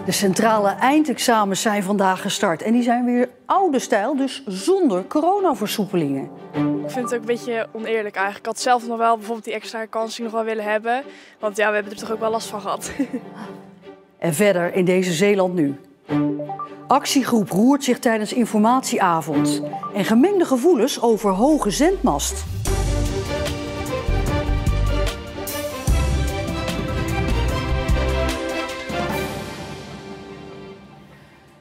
De centrale eindexamens zijn vandaag gestart en die zijn weer oude stijl, dus zonder coronaversoepelingen. Ik vind het ook een beetje oneerlijk eigenlijk. Ik had zelf nog wel bijvoorbeeld die extra herkansing nog wel willen hebben. Want ja, we hebben er toch ook wel last van gehad. En verder in deze Zeeland nu. Actiegroep roert zich tijdens informatieavond. En gemengde gevoelens over hoge zendmast.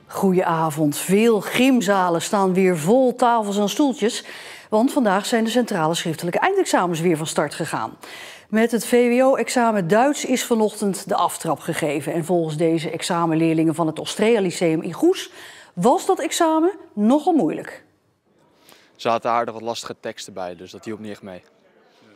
Goedenavond. Veel gymzalen staan weer vol tafels en stoeltjes. Want vandaag zijn de centrale schriftelijke eindexamens weer van start gegaan. Met het VWO-examen Duits is vanochtend de aftrap gegeven. En volgens deze examenleerlingen van het Ostrea Lyceum in Goes was dat examen nogal moeilijk. Ze hadden aardig wat lastige teksten bij, dus dat hielp niet echt mee. Ja,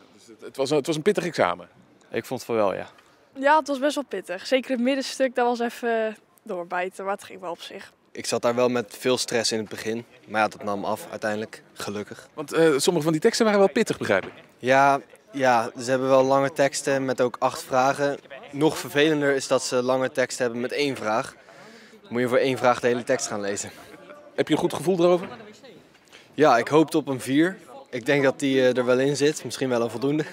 dus het was een pittig examen? Ik vond van wel, ja. Ja, het was best wel pittig. Zeker het middenstuk, dat was even doorbijten, maar het ging wel op zich. Ik zat daar wel met veel stress in het begin, maar ja, dat nam af uiteindelijk, gelukkig. Want sommige van die teksten waren wel pittig, begrijp ik. Ja, ze hebben wel lange teksten met ook 8 vragen. Nog vervelender is dat ze lange teksten hebben met 1 vraag. Dan moet je voor 1 vraag de hele tekst gaan lezen. Heb je een goed gevoel erover? Ja, ik hoopte op een 4. Ik denk dat die er wel in zit, misschien wel een voldoende.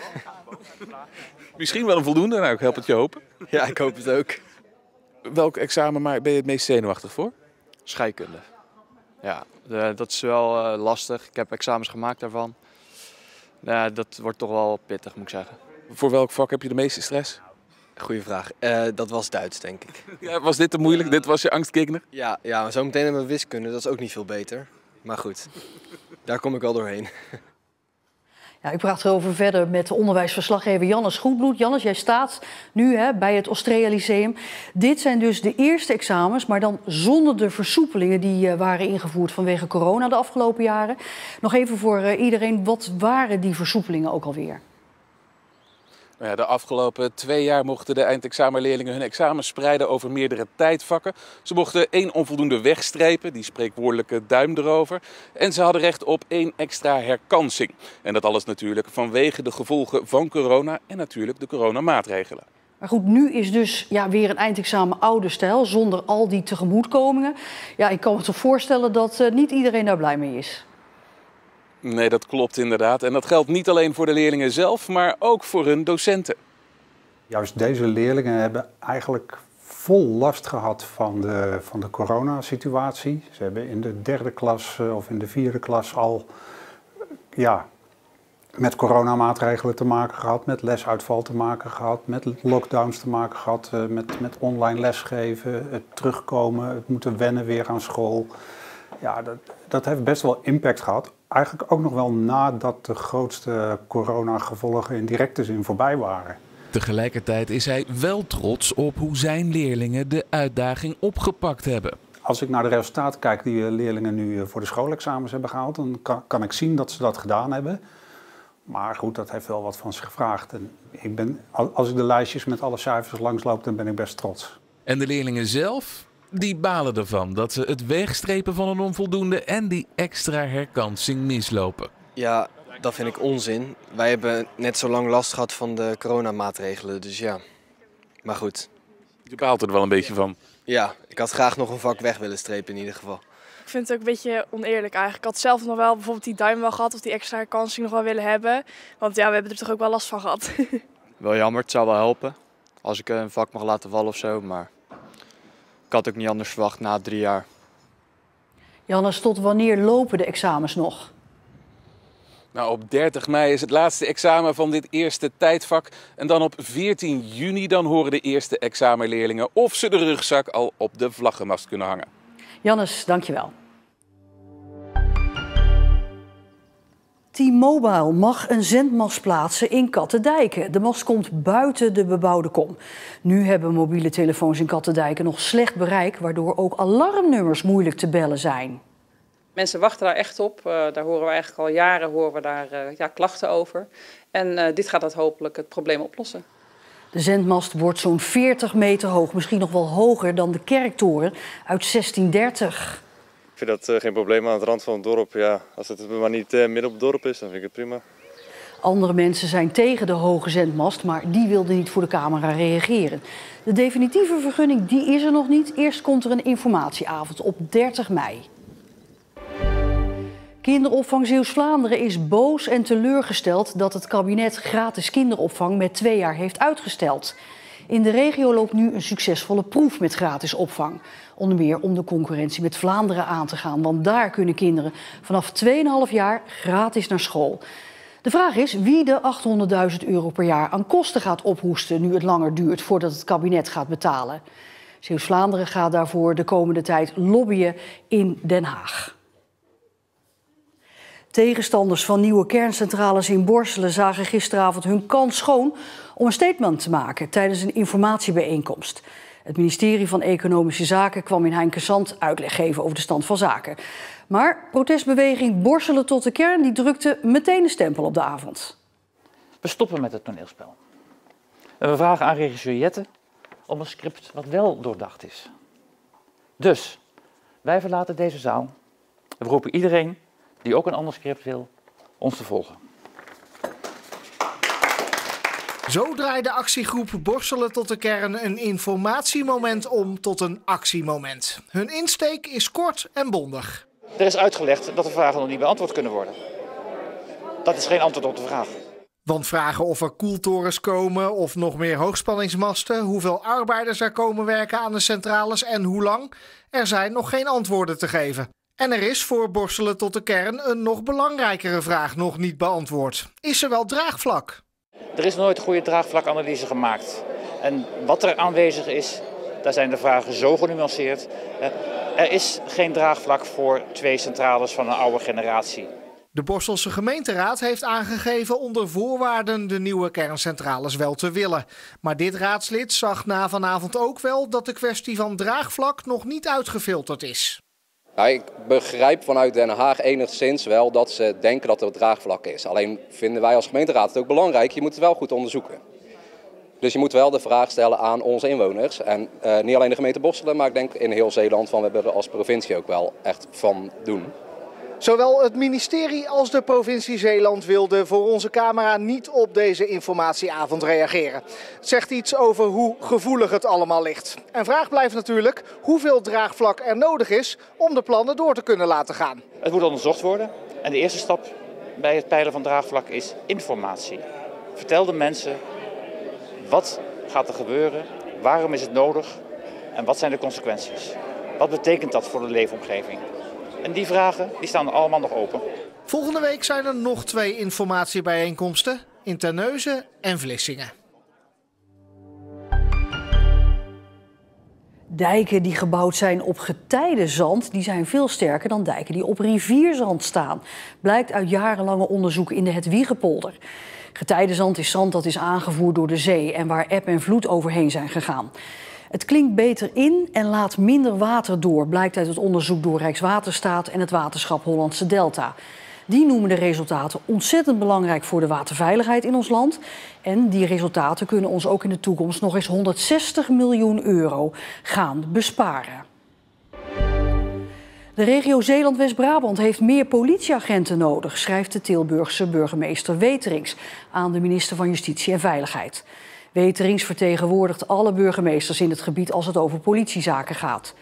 Misschien wel een voldoende, nou ik help het je hopen. Ja, ik hoop het ook. Welk examen ben je het meest zenuwachtig voor? Scheikunde. Ja, dat is wel lastig. Ik heb examens gemaakt daarvan. Dat wordt toch wel pittig, moet ik zeggen. Voor welk vak heb je de meeste stress? Goeie vraag. Dat was Duits, denk ik. Ja, was dit te moeilijk? Dit was je angstgegner? Ja, maar zo meteen hebben we wiskunde, dat is ook niet veel beter. Maar goed, daar kom ik wel doorheen. Ja, ik praat erover verder met onderwijsverslaggever Jannes Goedbloed. Jannes, jij staat nu bij het Ostrea Lyceum. Dit zijn dus de eerste examens, maar dan zonder de versoepelingen die waren ingevoerd vanwege corona de afgelopen jaren. Nog even voor iedereen, wat waren die versoepelingen ook alweer? Nou ja, de afgelopen 2 jaar mochten de eindexamenleerlingen hun examens spreiden over meerdere tijdvakken. Ze mochten 1 onvoldoende wegstrepen, die spreekwoordelijke duim erover. En ze hadden recht op 1 extra herkansing. En dat alles natuurlijk vanwege de gevolgen van corona en natuurlijk de coronamaatregelen. Maar goed, nu is dus weer een eindexamen oude stijl, zonder al die tegemoetkomingen. Ja, ik kan me toch voorstellen dat niet iedereen daar blij mee is. Nee, dat klopt inderdaad. En dat geldt niet alleen voor de leerlingen zelf, maar ook voor hun docenten. Juist deze leerlingen hebben eigenlijk vol last gehad van de coronasituatie. Ze hebben in de 3e klas of in de 4e klas al met coronamaatregelen te maken gehad, met lesuitval te maken gehad, met lockdowns te maken gehad, met online lesgeven, het terugkomen, het moeten wennen weer aan school. Ja, dat heeft best wel impact gehad. Eigenlijk ook nog wel nadat de grootste coronagevolgen in directe zin voorbij waren. Tegelijkertijd is hij wel trots op hoe zijn leerlingen de uitdaging opgepakt hebben. Als ik naar de resultaten kijk die leerlingen nu voor de schoolexamens hebben gehaald, dan kan ik zien dat ze dat gedaan hebben. Maar goed, dat heeft wel wat van zich gevraagd. En als ik de lijstjes met alle cijfers langsloop, dan ben ik best trots. En de leerlingen zelf? Die balen ervan dat ze het wegstrepen van een onvoldoende en die extra herkansing mislopen. Ja, dat vind ik onzin. Wij hebben net zo lang last gehad van de coronamaatregelen, dus ja. Maar goed. Je baalt er wel een beetje van. Ja, ik had graag nog een vak weg willen strepen in ieder geval. Ik vind het ook een beetje oneerlijk eigenlijk. Ik had zelf nog wel bijvoorbeeld die duim wel gehad of die extra herkansing nog wel willen hebben. Want ja, we hebben er toch ook wel last van gehad. Wel jammer, het zou wel helpen als ik een vak mag laten vallen of zo, maar ik had ook niet anders verwacht na 3 jaar. Jannes, tot wanneer lopen de examens nog? Nou, op 30 mei is het laatste examen van dit eerste tijdvak. En dan op 14 juni dan horen de eerste examenleerlingen of ze de rugzak al op de vlaggenmast kunnen hangen. Jannes, dankjewel. T-Mobile mag een zendmast plaatsen in Kattendijken. De mast komt buiten de bebouwde kom. Nu hebben mobiele telefoons in Kattendijken nog slecht bereik, waardoor ook alarmnummers moeilijk te bellen zijn. Mensen wachten daar echt op. Daar horen we eigenlijk al jaren klachten over. En dit gaat dat hopelijk het probleem oplossen. De zendmast wordt zo'n 40 meter hoog, misschien nog wel hoger dan de kerktoren uit 1630. Ik vind dat geen probleem aan het rand van het dorp. Ja, als het maar niet midden op het dorp is, dan vind ik het prima. Andere mensen zijn tegen de hoge zendmast, maar die wilden niet voor de camera reageren. De definitieve vergunning die is er nog niet. Eerst komt er een informatieavond op 30 mei. Kinderopvang Zeeuws-Vlaanderen is boos en teleurgesteld dat het kabinet gratis kinderopvang met 2 jaar heeft uitgesteld. In de regio loopt nu een succesvolle proef met gratis opvang. Onder meer om de concurrentie met Vlaanderen aan te gaan, want daar kunnen kinderen vanaf 2,5 jaar gratis naar school. De vraag is wie de €800.000 per jaar aan kosten gaat ophoesten nu het langer duurt voordat het kabinet gaat betalen. Zeeuws-Vlaanderen gaat daarvoor de komende tijd lobbyen in Den Haag. Tegenstanders van nieuwe kerncentrales in Borselen zagen gisteravond hun kans schoon om een statement te maken tijdens een informatiebijeenkomst. Het ministerie van Economische Zaken kwam in Heinkensand uitleg geven over de stand van zaken. Maar protestbeweging Borselen tot de kern die drukte meteen een stempel op de avond. We stoppen met het toneelspel. En we vragen aan regisseur Jette om een script wat wel doordacht is. Dus, wij verlaten deze zaal. We roepen iedereen die ook een ander script wil, ons te volgen. Zo draait de actiegroep Borselen tot de kern een informatiemoment om tot een actiemoment. Hun insteek is kort en bondig. Er is uitgelegd dat de vragen nog niet beantwoord kunnen worden. Dat is geen antwoord op de vraag. Want vragen of er koeltorens komen of nog meer hoogspanningsmasten, hoeveel arbeiders er komen werken aan de centrales en hoe lang, er zijn nog geen antwoorden te geven. En er is voor Borselen tot de kern een nog belangrijkere vraag nog niet beantwoord. Is er wel draagvlak? Er is nooit goede draagvlakanalyse gemaakt. En wat er aanwezig is, daar zijn de vragen zo genuanceerd. Er is geen draagvlak voor 2 centrales van een oude generatie. De Borselse gemeenteraad heeft aangegeven onder voorwaarden de nieuwe kerncentrales wel te willen. Maar dit raadslid zag na vanavond ook wel dat de kwestie van draagvlak nog niet uitgefilterd is. Nou, ik begrijp vanuit Den Haag enigszins wel dat ze denken dat er draagvlak is. Alleen vinden wij als gemeenteraad het ook belangrijk, je moet het wel goed onderzoeken. Dus je moet wel de vraag stellen aan onze inwoners. En niet alleen de gemeente Borselen, maar ik denk in heel Zeeland van we hebben er als provincie ook wel echt van doen. Zowel het ministerie als de provincie Zeeland wilden voor onze camera niet op deze informatieavond reageren. Het zegt iets over hoe gevoelig het allemaal ligt. En vraag blijft natuurlijk hoeveel draagvlak er nodig is om de plannen door te kunnen laten gaan. Het moet onderzocht worden. En de eerste stap bij het peilen van draagvlak is informatie. Vertel de mensen wat gaat er gebeuren, waarom is het nodig en wat zijn de consequenties. Wat betekent dat voor de leefomgeving? En die vragen die staan allemaal nog open. Volgende week zijn er nog 2 informatiebijeenkomsten in Terneuzen en Vlissingen. Dijken die gebouwd zijn op getijdenzand, die zijn veel sterker dan dijken die op rivierzand staan. Blijkt uit jarenlange onderzoek in de Hedwiegepolder. Getijdenzand is zand dat is aangevoerd door de zee en waar eb en vloed overheen zijn gegaan. Het klinkt beter in en laat minder water door, blijkt uit het onderzoek door Rijkswaterstaat en het waterschap Hollandse Delta. Die noemen de resultaten ontzettend belangrijk voor de waterveiligheid in ons land. En die resultaten kunnen ons ook in de toekomst nog eens €160 miljoen gaan besparen. De regio Zeeland-West-Brabant heeft meer politieagenten nodig, schrijft de Tilburgse burgemeester Weterings aan de minister van Justitie en Veiligheid. Weterings vertegenwoordigt alle burgemeesters in het gebied als het over politiezaken gaat.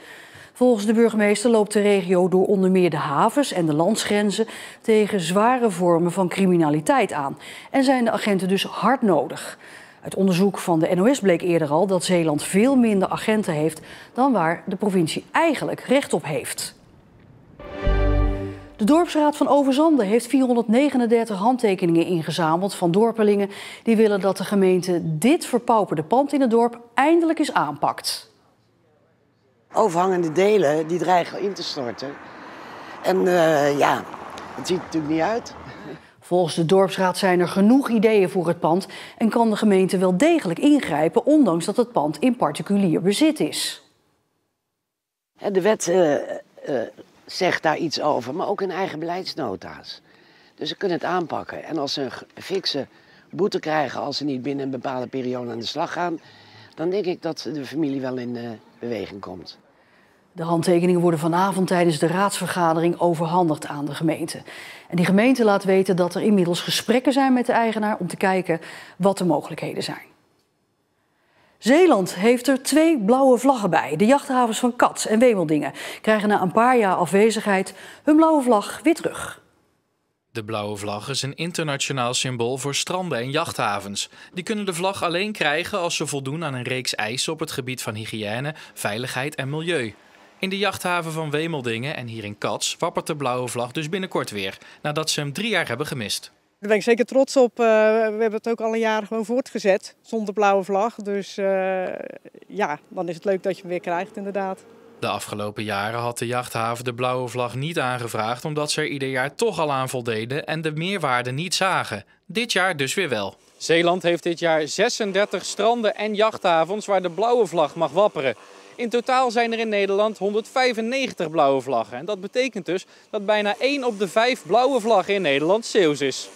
Volgens de burgemeester loopt de regio door onder meer de havens en de landsgrenzen tegen zware vormen van criminaliteit aan. En zijn de agenten dus hard nodig. Uit onderzoek van de NOS bleek eerder al dat Zeeland veel minder agenten heeft dan waar de provincie eigenlijk recht op heeft. De dorpsraad van Overzande heeft 439 handtekeningen ingezameld van dorpelingen die willen dat de gemeente dit verpauperde pand in het dorp eindelijk eens aanpakt. Overhangende delen die dreigen in te storten. En ja, het ziet er natuurlijk niet uit. Volgens de dorpsraad zijn er genoeg ideeën voor het pand en kan de gemeente wel degelijk ingrijpen, ondanks dat het pand in particulier bezit is. De wet zegt daar iets over, maar ook in eigen beleidsnota's. Dus ze kunnen het aanpakken. En als ze een fikse boete krijgen als ze niet binnen een bepaalde periode aan de slag gaan, dan denk ik dat de familie wel in beweging komt. De handtekeningen worden vanavond tijdens de raadsvergadering overhandigd aan de gemeente. En die gemeente laat weten dat er inmiddels gesprekken zijn met de eigenaar om te kijken wat de mogelijkheden zijn. Zeeland heeft er 2 blauwe vlaggen bij. De jachthavens van Cats en Wemeldingen krijgen na een paar jaar afwezigheid hun blauwe vlag weer terug. De blauwe vlag is een internationaal symbool voor stranden en jachthavens. Die kunnen de vlag alleen krijgen als ze voldoen aan een reeks eisen op het gebied van hygiëne, veiligheid en milieu. In de jachthaven van Wemeldingen en hier in Cats wappert de blauwe vlag dus binnenkort weer, nadat ze hem 3 jaar hebben gemist. Daar ben ik zeker trots op. We hebben het ook al een jaar gewoon voortgezet zonder blauwe vlag. Dus ja, dan is het leuk dat je hem weer krijgt inderdaad. De afgelopen jaren had de jachthaven de blauwe vlag niet aangevraagd omdat ze er ieder jaar toch al aan voldeden en de meerwaarde niet zagen. Dit jaar dus weer wel. Zeeland heeft dit jaar 36 stranden en jachthavens waar de blauwe vlag mag wapperen. In totaal zijn er in Nederland 195 blauwe vlaggen. En dat betekent dus dat bijna 1 op de 5 blauwe vlaggen in Nederland Zeeuws is.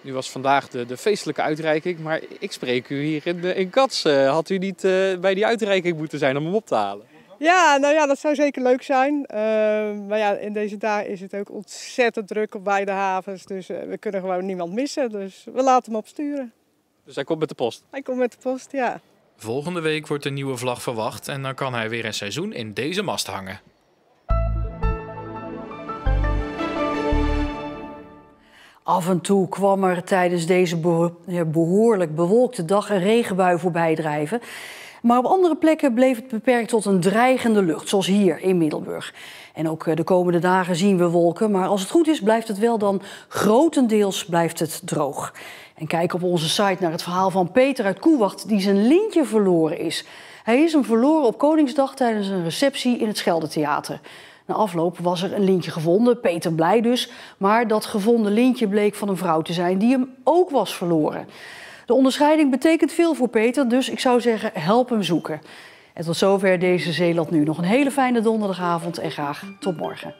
Nu was vandaag de feestelijke uitreiking, maar ik spreek u hier in Cats. Had u niet bij die uitreiking moeten zijn om hem op te halen? Ja, nou ja, dat zou zeker leuk zijn. Maar ja, in deze dagen is het ook ontzettend druk op beide havens. Dus we kunnen gewoon niemand missen. Dus we laten hem opsturen. Dus hij komt met de post? Hij komt met de post, ja. Volgende week wordt de nieuwe vlag verwacht en dan kan hij weer een seizoen in deze mast hangen. Af en toe kwam er tijdens deze behoorlijk bewolkte dag een regenbui voorbij drijven. Maar op andere plekken bleef het beperkt tot een dreigende lucht, zoals hier in Middelburg. En ook de komende dagen zien we wolken, maar als het goed is blijft het wel dan grotendeels blijft het droog. En kijk op onze site naar het verhaal van Peter uit Koewacht die zijn lintje verloren is. Hij is hem verloren op Koningsdag tijdens een receptie in het Scheldetheater. Na afloop was er een lintje gevonden, Peter blij dus, maar dat gevonden lintje bleek van een vrouw te zijn die hem ook was verloren. De onderscheiding betekent veel voor Peter, dus ik zou zeggen help hem zoeken. En tot zover deze Zeeland Nu. Nog een hele fijne donderdagavond en graag tot morgen.